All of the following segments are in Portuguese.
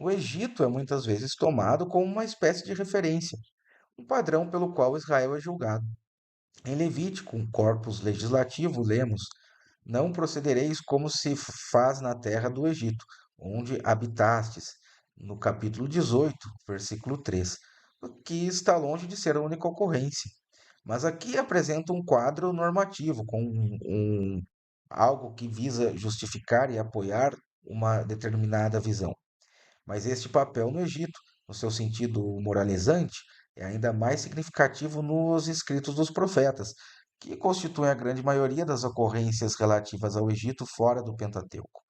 O Egito é muitas vezes tomado como uma espécie de referência, um padrão pelo qual Israel é julgado. Em Levítico, um corpus legislativo, lemos: Não procedereis como se faz na terra do Egito, onde habitastes, no capítulo 18, versículo 3, o que está longe de ser a única ocorrência. Mas aqui apresenta um quadro normativo, com algo que visa justificar e apoiar uma determinada visão. Mas este papel no Egito, no seu sentido moralizante, é ainda mais significativo nos escritos dos profetas, que constituem a grande maioria das ocorrências relativas ao Egito fora do Pentateuco.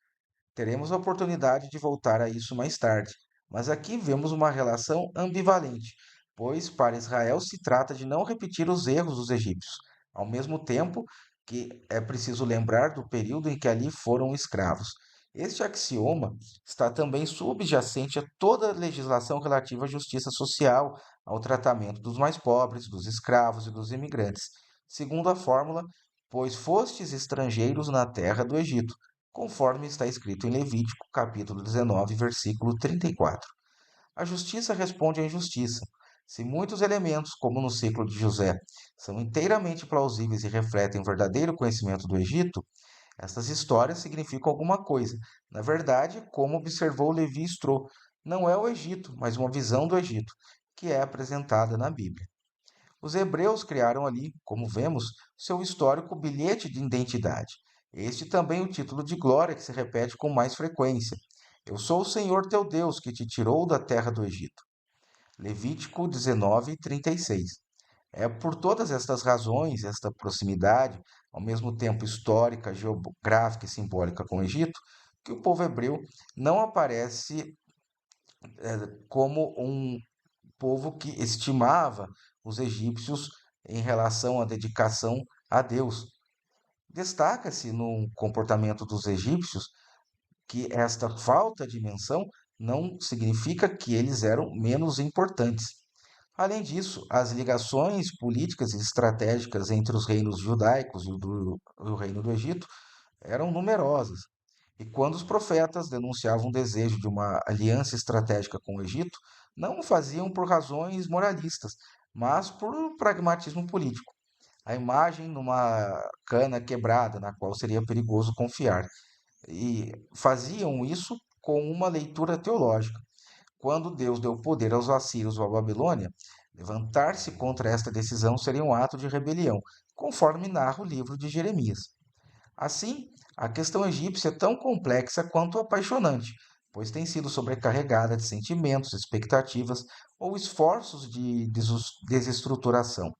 Teremos a oportunidade de voltar a isso mais tarde, mas aqui vemos uma relação ambivalente, pois para Israel se trata de não repetir os erros dos egípcios, ao mesmo tempo que é preciso lembrar do período em que ali foram escravos. Este axioma está também subjacente a toda a legislação relativa à justiça social, ao tratamento dos mais pobres, dos escravos e dos imigrantes, segundo a fórmula: pois fostes estrangeiros na terra do Egito, conforme está escrito em Levítico, capítulo 19, versículo 34. A justiça responde à injustiça. Se muitos elementos, como no ciclo de José, são inteiramente plausíveis e refletem o verdadeiro conhecimento do Egito, essas histórias significam alguma coisa. Na verdade, como observou Levi Strauss, não é o Egito, mas uma visão do Egito, que é apresentada na Bíblia. Os hebreus criaram ali, como vemos, seu histórico bilhete de identidade. Este também é o título de glória que se repete com mais frequência. Eu sou o Senhor teu Deus que te tirou da terra do Egito. Levítico 19, 36. É por todas estas razões, esta proximidade, ao mesmo tempo histórica, geográfica e simbólica com o Egito, que o povo hebreu não aparece como um povo que estimava os egípcios em relação à dedicação a Deus. Destaca-se no comportamento dos egípcios que esta falta de menção não significa que eles eram menos importantes. Além disso, as ligações políticas e estratégicas entre os reinos judaicos e o reino do Egito eram numerosas. E quando os profetas denunciavam o desejo de uma aliança estratégica com o Egito, não o faziam por razões moralistas, mas por pragmatismo político. A imagem numa cana quebrada, na qual seria perigoso confiar. E faziam isso com uma leitura teológica. Quando Deus deu poder aos assírios ou à Babilônia, levantar-se contra esta decisão seria um ato de rebelião, conforme narra o livro de Jeremias. Assim, a questão egípcia é tão complexa quanto apaixonante, pois tem sido sobrecarregada de sentimentos, expectativas ou esforços de desestruturação.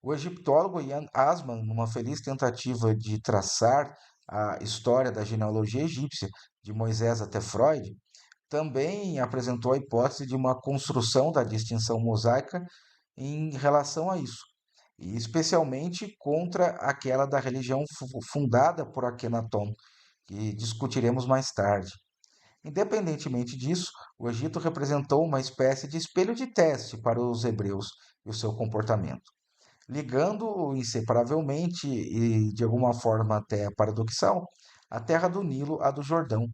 O egiptólogo Ian Asman, numa feliz tentativa de traçar a história da genealogia egípcia, de Moisés até Freud, também apresentou a hipótese de uma construção da distinção mosaica em relação a isso, e especialmente contra aquela da religião fundada por Akhenaton, que discutiremos mais tarde. Independentemente disso, o Egito representou uma espécie de espelho de teste para os hebreus e o seu comportamento, ligando inseparavelmente e de alguma forma até paradoxal a terra do Nilo à do Jordão.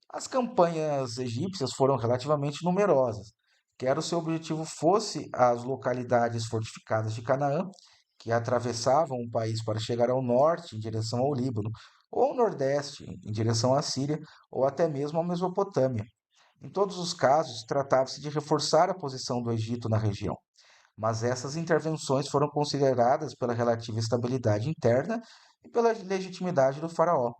As campanhas egípcias foram relativamente numerosas, quer o seu objetivo fosse as localidades fortificadas de Canaã, que atravessavam o país para chegar ao norte, em direção ao Líbano, ou ao nordeste, em direção à Síria, ou até mesmo à Mesopotâmia. Em todos os casos, tratava-se de reforçar a posição do Egito na região, mas essas intervenções foram consideradas pela relativa estabilidade interna e pela legitimidade do faraó.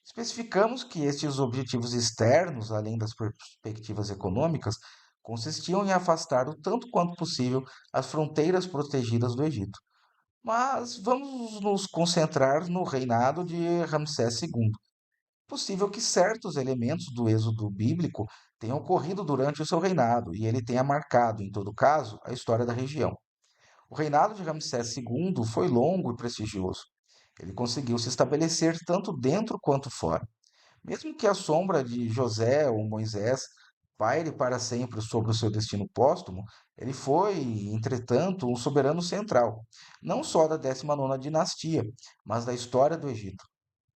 Especificamos que estes objetivos externos, além das perspectivas econômicas, consistiam em afastar o tanto quanto possível as fronteiras protegidas do Egito. Mas vamos nos concentrar no reinado de Ramsés II. Possível que certos elementos do êxodo bíblico tenham ocorrido durante o seu reinado e ele tenha marcado, em todo caso, a história da região. O reinado de Ramsés II foi longo e prestigioso. Ele conseguiu se estabelecer tanto dentro quanto fora. Mesmo que a sombra de José ou Moisés paire para sempre sobre o seu destino póstumo, ele foi, entretanto, um soberano central, não só da 19ª dinastia, mas da história do Egito.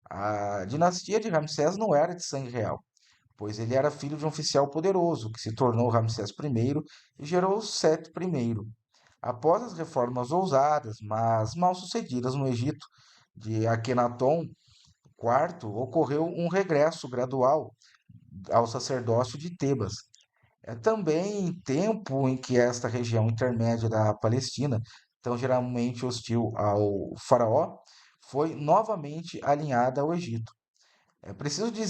A dinastia de Ramsés não era de sangue real. pois ele era filho de um oficial poderoso, que se tornou Ramsés I e gerou Sete I. Após as reformas ousadas, mas mal sucedidas no Egito, de Akenaton IV, ocorreu um regresso gradual ao sacerdócio de Tebas. É também tempo em que esta região intermédia da Palestina, tão geralmente hostil ao faraó, foi novamente alinhada ao Egito. É preciso dizer